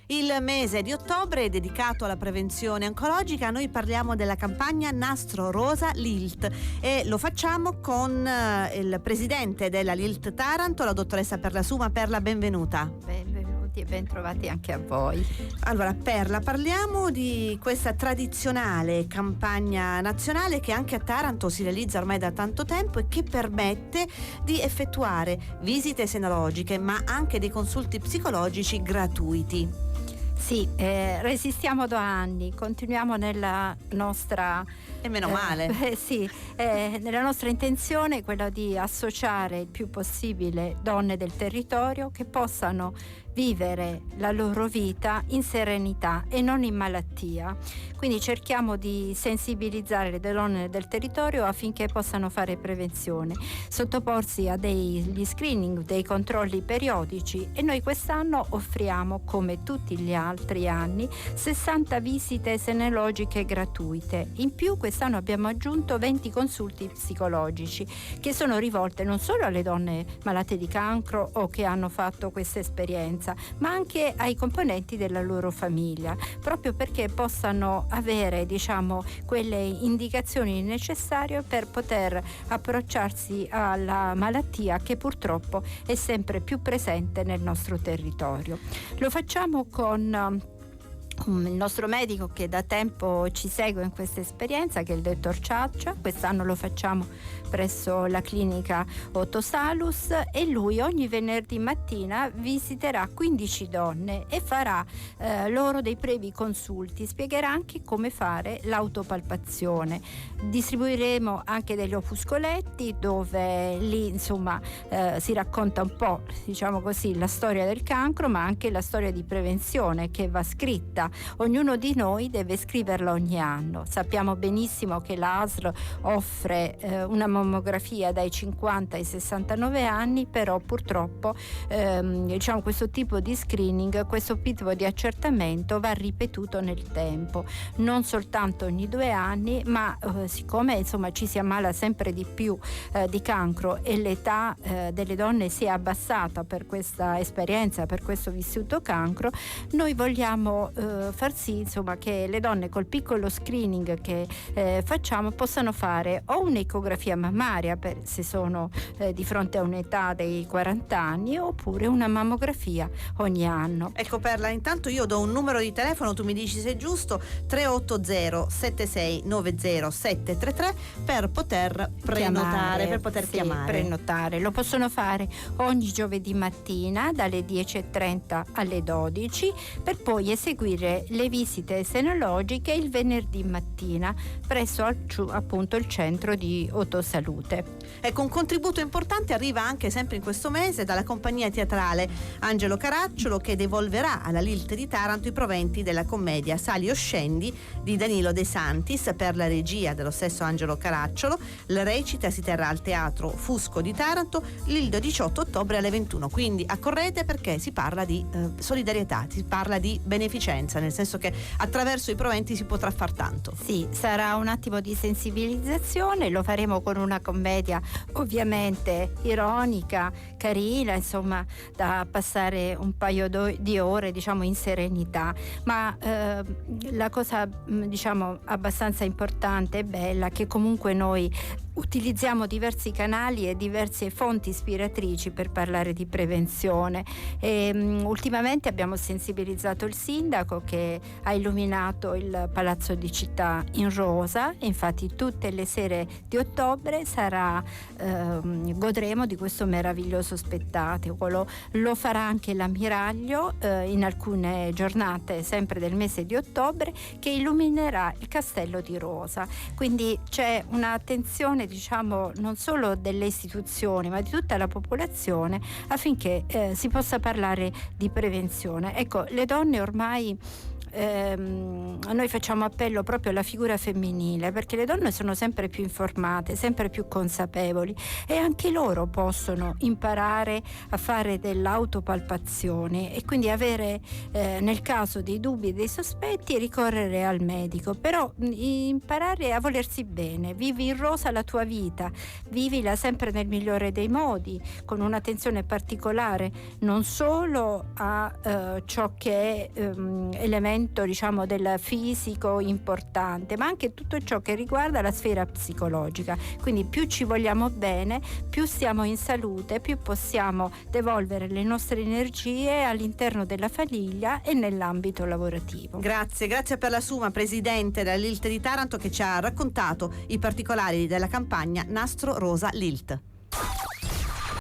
Il mese di ottobre è dedicato alla prevenzione oncologica. Noi parliamo della campagna Nastro Rosa Lilt e lo facciamo con il presidente della Lilt Taranto, la dottoressa Perla Suma. Perla, benvenuta. Benvenuti e ben trovati anche a voi. Allora, Perla, parliamo di questa tradizionale campagna nazionale che anche a Taranto si realizza ormai da tanto tempo e che permette di effettuare visite senologiche ma anche dei consulti psicologici gratuiti. Sì, resistiamo da anni, continuiamo nella nostra... E meno male. Nella nostra intenzione, quella di associare il più possibile donne del territorio che possano vivere la loro vita in serenità e non in malattia. Quindi cerchiamo di sensibilizzare le donne del territorio affinché possano fare prevenzione, sottoporsi a degli screening, dei controlli periodici, e noi quest'anno offriamo, come tutti gli altri anni, 60 visite senologiche gratuite. In più quest'anno abbiamo aggiunto 20 consulti psicologici che sono rivolte non solo alle donne malate di cancro o che hanno fatto questa esperienza, ma anche ai componenti della loro famiglia, proprio perché possano avere, quelle indicazioni necessarie per poter approcciarsi alla malattia che purtroppo è sempre più presente nel nostro territorio. Lo facciamo con il nostro medico che da tempo ci segue in questa esperienza, che è il dottor Ciaccia. Quest'anno lo facciamo presso la clinica Otto Salus e lui ogni venerdì mattina visiterà 15 donne e farà loro dei brevi consulti, spiegherà anche come fare l'autopalpazione. Distribuiremo anche degli opuscoletti dove lì si racconta un po', la storia del cancro, ma anche la storia di prevenzione che va scritta. Ognuno di noi deve scriverla ogni anno. Sappiamo benissimo che la ASL offre una mammografia dai 50 ai 69 anni, però purtroppo questo tipo di screening, questo tipo di accertamento va ripetuto nel tempo, non soltanto ogni 2 anni, ma siccome ci si ammala sempre di più di cancro e l'età delle donne si è abbassata per questa esperienza, per questo vissuto cancro, noi vogliamo far sì che le donne col piccolo screening che facciamo possano fare o un'ecografia mammaria se sono di fronte a un'età dei 40 anni, oppure una mammografia ogni anno. Ecco Perla, intanto io do un numero di telefono, tu mi dici se è giusto: 380 7690 733 per poter prenotare, prenotare. Lo possono fare ogni giovedì mattina dalle 10:30 alle 12 per poi eseguire le visite senologiche il venerdì mattina presso appunto il centro di Otosalute. Ecco, un contributo importante arriva anche sempre in questo mese dalla compagnia teatrale Angelo Caracciolo, che devolverà alla Lilt di Taranto i proventi della commedia Sali o Scendi di Danilo De Santis per la regia dello stesso Angelo Caracciolo. La recita si terrà al Teatro Fusco di Taranto il 18 ottobre alle 21, quindi accorrete perché si parla di solidarietà, si parla di beneficenza, nel senso che attraverso i proventi si potrà far tanto. Sì, sarà un attimo di sensibilizzazione, lo faremo con una commedia ovviamente ironica, carina, da passare un paio di ore in serenità, ma la cosa abbastanza importante e bella è che comunque noi utilizziamo diversi canali e diverse fonti ispiratrici per parlare di prevenzione. Ultimamente abbiamo sensibilizzato il sindaco, che ha illuminato il Palazzo di Città in rosa, infatti tutte le sere di ottobre godremo di questo meraviglioso spettacolo. Lo farà anche l'ammiraglio in alcune giornate sempre del mese di ottobre, che illuminerà il castello di rosa. Quindi c'è un'attenzione non solo delle istituzioni ma di tutta la popolazione affinché si possa parlare di prevenzione. Ecco, le donne ormai noi facciamo appello proprio alla figura femminile, perché le donne sono sempre più informate, sempre più consapevoli, e anche loro possono imparare a fare dell'autopalpazione e quindi avere, nel caso dei dubbi e dei sospetti, ricorrere al medico. Però imparare a volersi bene. Vivi in rosa la tua vita, vivila sempre nel migliore dei modi, con un'attenzione particolare non solo a ciò che è elemento, diciamo, del fisico importante, ma anche tutto ciò che riguarda la sfera psicologica. Quindi più ci vogliamo bene, più stiamo in salute, più possiamo devolvere le nostre energie all'interno della famiglia e nell'ambito lavorativo. Grazie per la Suma, presidente della Lilt di Taranto, che ci ha raccontato i particolari della campagna Nastro Rosa Lilt.